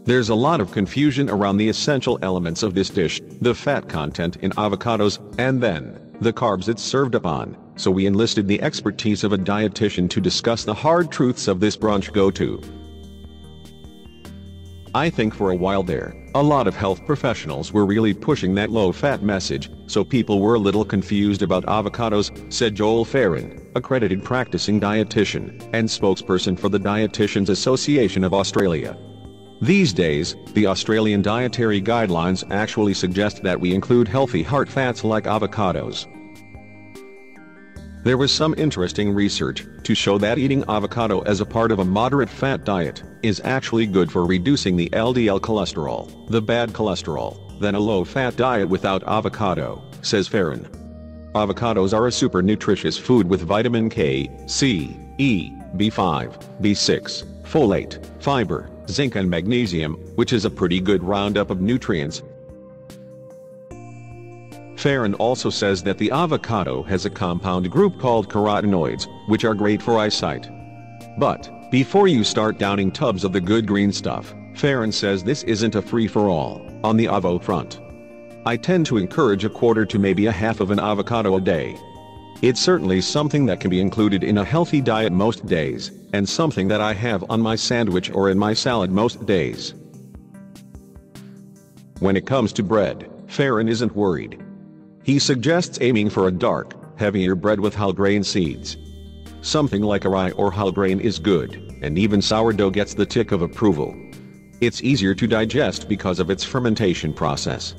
There's a lot of confusion around the essential elements of this dish, the fat content in avocados, and then the carbs it's served upon, so we enlisted the expertise of a dietitian to discuss the hard truths of this brunch go-to. I think for a while there, a lot of health professionals were really pushing that low-fat message, so people were a little confused about avocados, said Joel Farron, accredited practicing dietitian and spokesperson for the Dietitians Association of Australia. These days, the Australian dietary guidelines actually suggest that we include healthy heart fats like avocados. There was some interesting research to show that eating avocado as a part of a moderate fat diet is actually good for reducing the LDL cholesterol, the bad cholesterol, than a low-fat diet without avocado, says Farron. Avocados are a super nutritious food with vitamin K, C, E, B5, B6, folate, fiber, zinc and magnesium, which is a pretty good roundup of nutrients. Farron also says that the avocado has a compound group called carotenoids, which are great for eyesight. But before you start downing tubs of the good green stuff, Farron says this isn't a free-for-all on the avo front. I tend to encourage a quarter to maybe a half of an avocado a day. It's certainly something that can be included in a healthy diet most days, and something that I have on my sandwich or in my salad most days. When it comes to bread, Farron isn't worried. He suggests aiming for a dark, heavier bread with whole grain seeds. Something like a rye or whole grain is good, and even sourdough gets the tick of approval. It's easier to digest because of its fermentation process.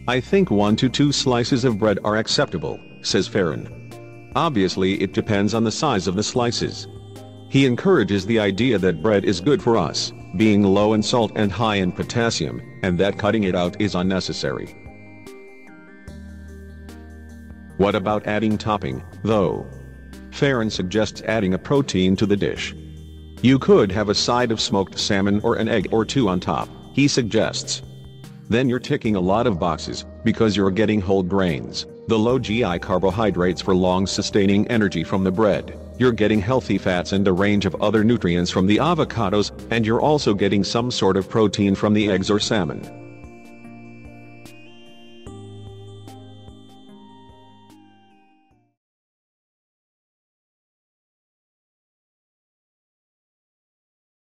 I think 1 to 2 slices of bread are acceptable, says Farron. Obviously it depends on the size of the slices. He encourages the idea that bread is good for us, being low in salt and high in potassium, and that cutting it out is unnecessary. What about adding topping, though? Farron suggests adding a protein to the dish. You could have a side of smoked salmon or an egg or two on top, he suggests. Then you're ticking a lot of boxes, because you're getting whole grains, the low GI carbohydrates for long-sustaining energy from the bread, you're getting healthy fats and a range of other nutrients from the avocados, and you're also getting some sort of protein from the eggs or salmon.